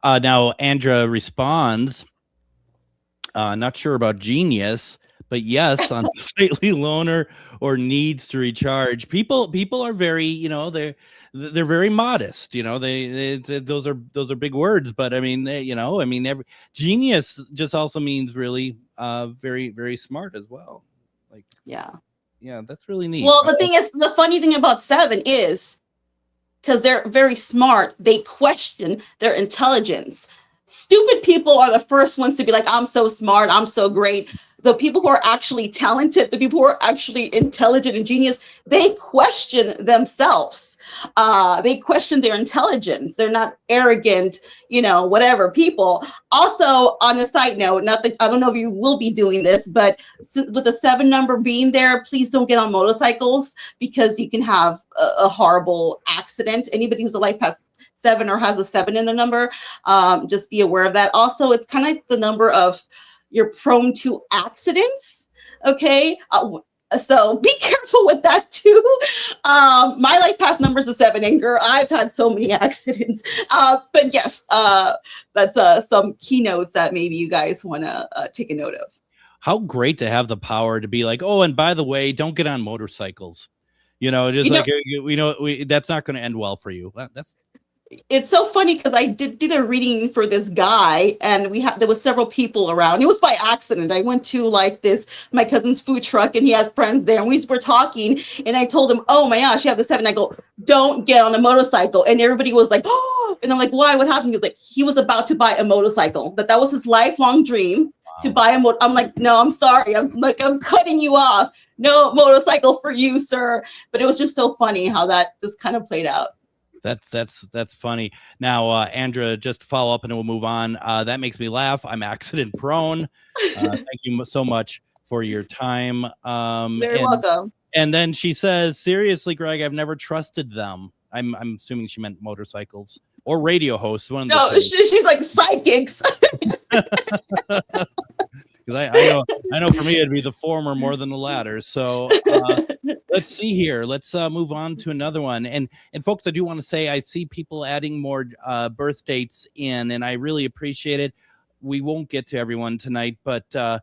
Now, Andra responds, not sure about genius, but yes, unsightly loner or needs to recharge. People are very, you know, they're very modest. You know, those are big words, but I mean, every genius just also means really very, very smart as well. Like, yeah, that's really neat. Well, the thing is, the funny thing about 7 is, because they're very smart, they question their intelligence. Stupid people are the first ones to be like, I'm so smart, I'm so great. The people who are actually talented, the people who are actually intelligent and genius, they question themselves. They question their intelligence. They're not arrogant, you know, whatever people. Also, on a side note, not that I don't know if you will be doing this, but with the 7 number being there, please don't get on motorcycles because you can have a horrible accident. Anybody who's a life path 7 or has a 7 in their number, just be aware of that. Also, it's kind of like the number of you're prone to accidents. Okay. So be careful with that too. My life path number is a 7, and girl, I've had so many accidents. But yes, that's some keynotes that maybe you guys want to take a note of. How great to have the power to be like, oh, and by the way, don't get on motorcycles. You know, just that's not going to end well for you. It's so funny because I did a reading for this guy, and there was several people around. It was by accident. I went to like my cousin's food truck, and he has friends there, and we were talking, and I told him, oh my gosh, you have the 7. I go, don't get on a motorcycle. And everybody was like, oh, and I'm like, why? What happened? He was like, he was about to buy a motorcycle. That was his lifelong dream. To buy a motor. I'm like, no, I'm sorry. I'm cutting you off. No motorcycle for you, sir. But it was just so funny how that just kind of played out. That's funny. Now, Andrea, just to follow up and then we'll move on. That makes me laugh. I'm accident prone. Thank you so much for your time. Very welcome. And then she says, seriously, Greg, I've never trusted them. I'm assuming she meant motorcycles or radio hosts. No, she's like psychics. Because I know for me it'd be the former more than the latter. So let's see here. Let's move on to another one. And folks, I do want to say I see people adding more birth dates in, and I really appreciate it. We won't get to everyone tonight, but I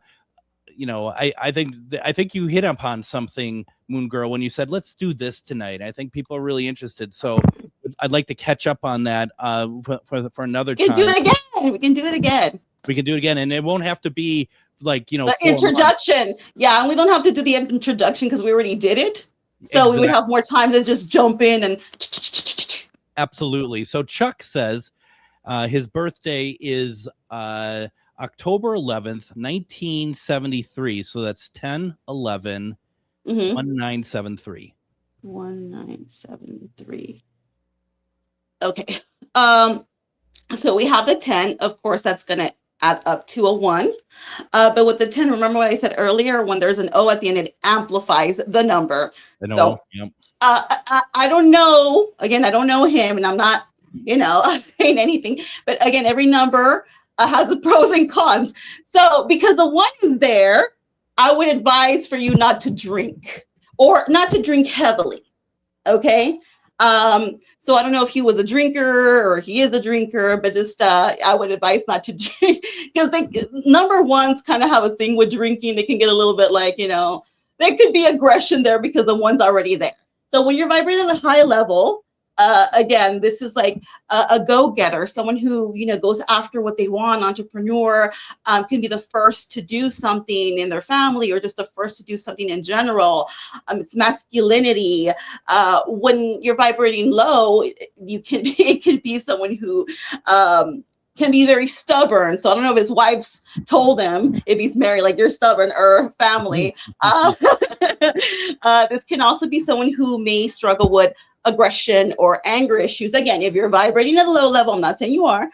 think you hit upon something, Moon Girl, when you said let's do this tonight. I think people are really interested. So I'd like to catch up on that for another time. We can do it again. We can do it again, and it won't have to be like the introduction. Months. Yeah, and we don't have to do the introduction because we already did it. So exactly. We would have more time to just jump in and. Absolutely. So Chuck says his birthday is October 11th, 1973. So that's 10/11, 1973. 1973. Okay. So we have the 10. Of course, that's going to add up to a 1. But with the 10, remember what I said earlier? When there's an O at the end, it amplifies the number. Yep. I don't know. Again, I don't know him, and I'm not, saying anything. But again, every number has the pros and cons. So because the 1 is there, I would advise for you not to drink or not to drink heavily. Okay. So I don't know if he was a drinker or he is a drinker, but just I would advise not to drink because number 1s kind of have a thing with drinking. They can get a little bit like, there could be aggression there because the 1's already there. So when you're vibrating at a high level, again, this is like a go-getter, someone who, goes after what they want, entrepreneur, can be the first to do something in their family or just the first to do something in general. It's masculinity. When you're vibrating low, it could be someone who can be very stubborn. So I don't know if his wife's told him, if he's married, like you're stubborn, or family. This can also be someone who may struggle with aggression or anger issues. Again, if you're vibrating at a low level, I'm not saying you are,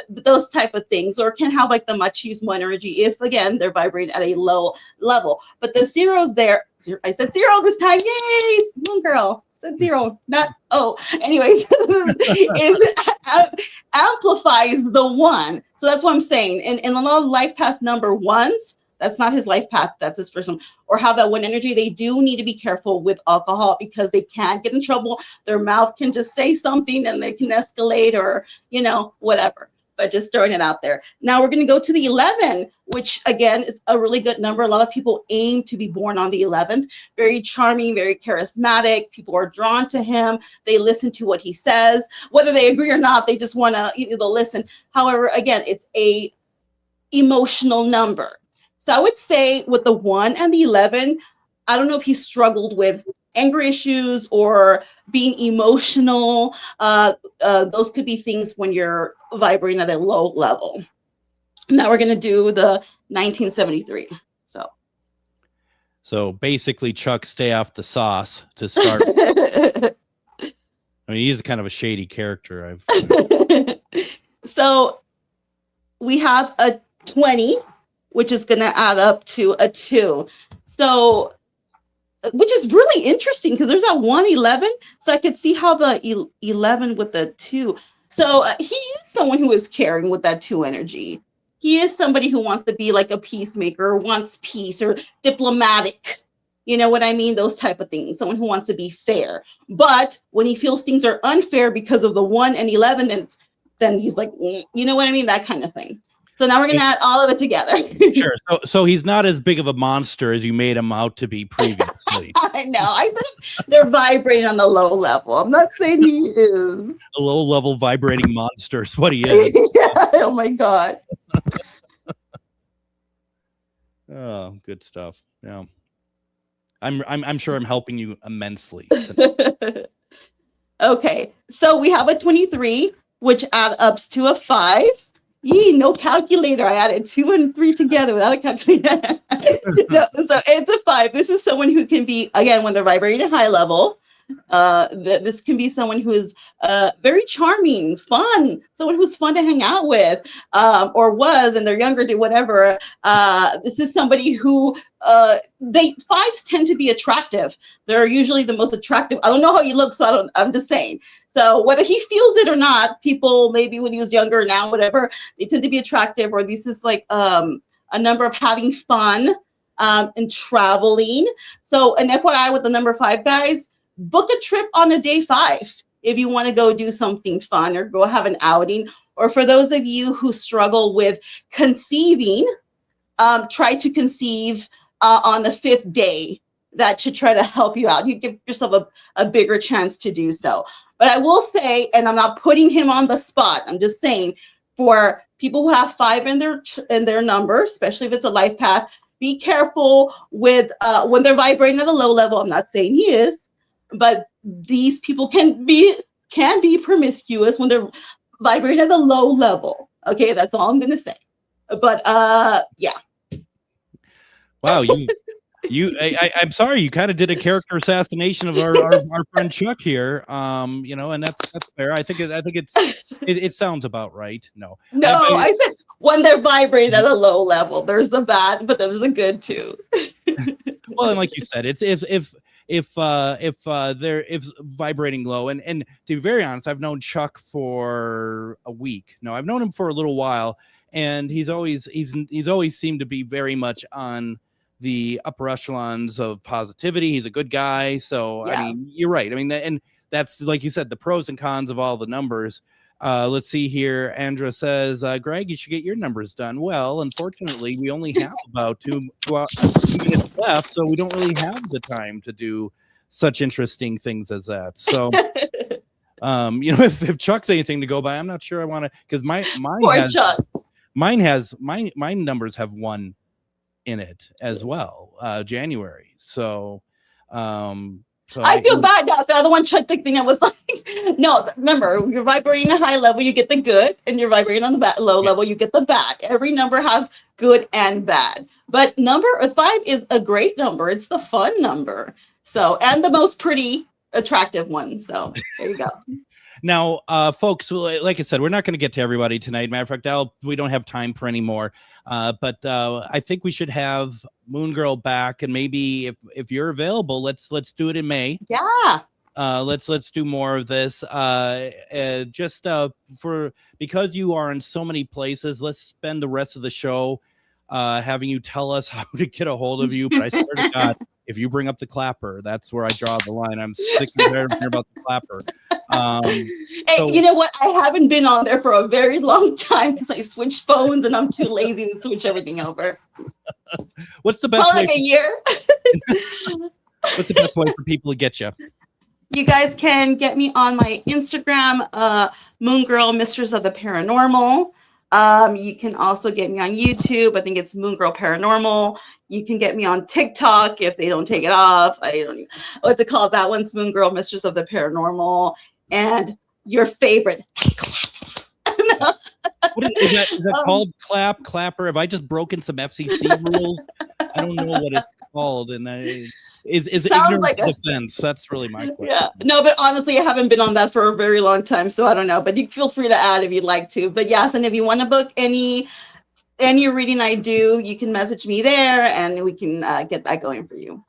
those type of things, or can have like the machismo energy if, again, they're vibrating at a low level. But the 0's there. I said 0 this time. Yay! Moon Girl said 0, not O. Anyways, amplifies the 1. So that's what I'm saying. In a lot of life path number 1s, that's not his life path. That's his first one. Or have that 1 energy. They do need to be careful with alcohol because they can get in trouble. Their mouth can just say something and they can escalate or, whatever. but just throwing it out there. Now we're going to go to the 11, which again is a really good number. A lot of people aim to be born on the 11th. Very charming, very charismatic. People are drawn to him. They listen to what he says, whether they agree or not. They just want to listen. However, again, it's a emotional number. So I would say with the 1 and the 11, I don't know if he struggled with anger issues or being emotional. Those could be things when you're vibrating at a low level. Now we're going to do the 1973. So basically, Chuck, stay off the sauce to start. I mean, he's kind of a shady character. So we have a 20, which is going to add up to a 2. So, which is really interesting because there's that 111. So I could see how the 11 with the 2. So he is someone who is caring with that 2 energy. He is somebody who wants to be like a peacemaker, wants peace or diplomatic. You know what I mean? Those type of things. Someone who wants to be fair. But when he feels things are unfair because of the 1 and 11, then he's like, you know what I mean? That kind of thing. So now we're going to add all of it together. Sure. So he's not as big of a monster as you made him out to be previously. I know. I said they're vibrating on the low level. I'm not saying he is. A low level vibrating monster is what he is. Yeah. Oh my God. Oh, good stuff. Yeah. I'm sure I'm helping you immensely. Okay. So we have a 23, which adds up to a 5. No calculator. I added 2 and 3 together without a calculator. So it's a 5. This is someone who can be, again, when they're vibrating at high level, this can be someone who is very charming, fun, someone who's fun to hang out with, or was, and they're younger, do whatever. This is somebody who fives tend to be attractive. They're usually the most attractive. I don't know how you look, so I'm just saying. So whether he feels it or not, people maybe when he was younger, now whatever, they tend to be attractive. Or this is like a number of having fun and traveling. So an FYI with the number 5 guys. Book a trip on a day 5 if you want to go do something fun or go have an outing. Or for those of you who struggle with conceiving, try to conceive on the 5th day. That should try to help you out. You give yourself a bigger chance to do so. But I will say, and I'm not putting him on the spot, I'm just saying, for people who have 5 in their number, especially if it's a life path, be careful with when they're vibrating at a low level. I'm not saying he is. But these people can be promiscuous when they're vibrating at a low level. Okay, that's all I'm gonna say. But yeah. Wow, I'm sorry, you kind of did a character assassination of our friend Chuck here. And that's fair. I think it sounds about right. No, I said when they're vibrating at a low level, there's the bad, but there's the good too. Well, and like you said, it's if they're vibrating low, and to be very honest, I've known Chuck for a week. No, I've known him for a little while, and he's always seemed to be very much on the upper echelons of positivity. He's a good guy. So yeah. I mean, you're right. I mean, and that's like you said, the pros and cons of all the numbers. Let's see here. Andra says, Greg, you should get your numbers done. Well, unfortunately, we only have about 2 minutes left, so we don't really have the time to do such interesting things as that. So, if Chuck's anything to go by, I'm not sure I want to, because my numbers have 1 in it as well, January. So I feel bad now. The other one, Chuck, the thing I was like, no, remember, you're vibrating at high level, you get the good, and you're vibrating on the low level, you get the bad. Every number has good and bad. But number 5 is a great number. It's the fun number. So, and the most pretty attractive one. So there you go. Now, folks, like I said, we're not going to get to everybody tonight. Matter of fact, we don't have time for any more. But I think we should have Moon Girl back, and maybe if you're available, let's do it in May. Yeah. Let's do more of this. Because you are in so many places, let's spend the rest of the show having you tell us how to get a hold of you. But I swear to God, if you bring up the clapper, that's where I draw the line. I'm sick and tired of hearing about the clapper. Hey, you know what? I haven't been on there for a very long time because I switched phones and I'm too lazy to switch everything over. What's the best way? Like a year. What's the best way for people to get you? You guys can get me on my Instagram, Moon Girl-Mistress of the Paranormal. You can also get me on YouTube. I think it's Moon Girl Paranormal. You can get me on TikTok if they don't take it off. I don't know what's it called. That one's Moon Girl-Mistress of the Paranormal. And your favorite. What is that called? Clapper? Have I just broken some FCC rules? I don't know what it's called. And is it ignorance like defense? That's really my question. Yeah. No, but honestly, I haven't been on that for a very long time, so I don't know. But you feel free to add if you'd like to. But yes, and if you want to book any reading I do, you can message me there, and we can get that going for you.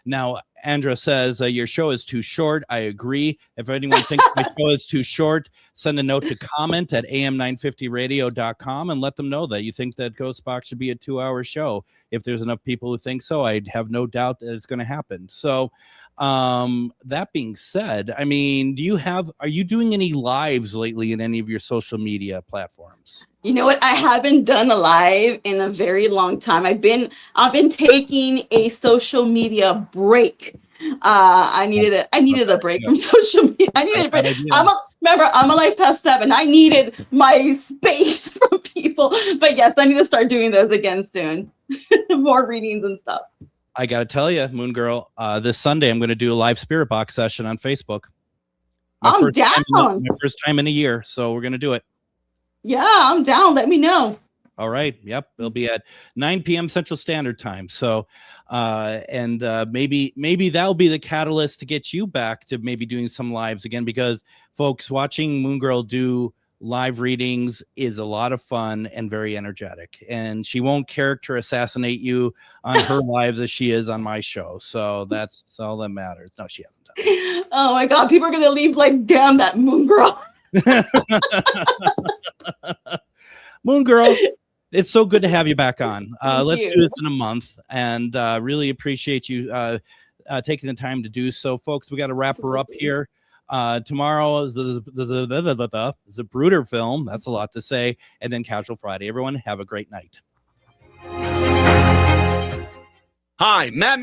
Now, Andra says your show is too short. I agree. If anyone thinks my show is too short, send a note to comment at am950radio.com and let them know that you think that GhostBox should be a 2-hour show. If there's enough people who think so, I'd have no doubt that it's going to happen. So that being said, I mean, are you doing any lives lately in any of your social media platforms? You know what? I haven't done a live in a very long time. I've been taking a social media break. I needed a break from social media. I needed a break. I'm a life past 7. I needed my space from people. But yes, I need to start doing those again soon. More readings and stuff. I got to tell you, Moon Girl, this Sunday I'm going to do a live spirit box session on Facebook. I'm down. My first time in a year, so we're going to do it. Yeah, I'm down. Let me know. All right. Yep. It'll be at 9 p.m. Central Standard Time. So, maybe that'll be the catalyst to get you back to maybe doing some lives again, because folks, watching Moon Girl do live readings is a lot of fun and very energetic, and she won't character assassinate you on her lives as she is on my show. So that's all that matters. No, she hasn't done it. Oh my God. People are going to leave like, damn that Moon Girl. Moon Girl, it's so good to have you back on. Let's do this in a month, and really appreciate you taking the time to do so. Folks, we got to wrap her up here. Tomorrow is the Brooder film. That's a lot to say. And then Casual Friday. Everyone have a great night. Hi, Matt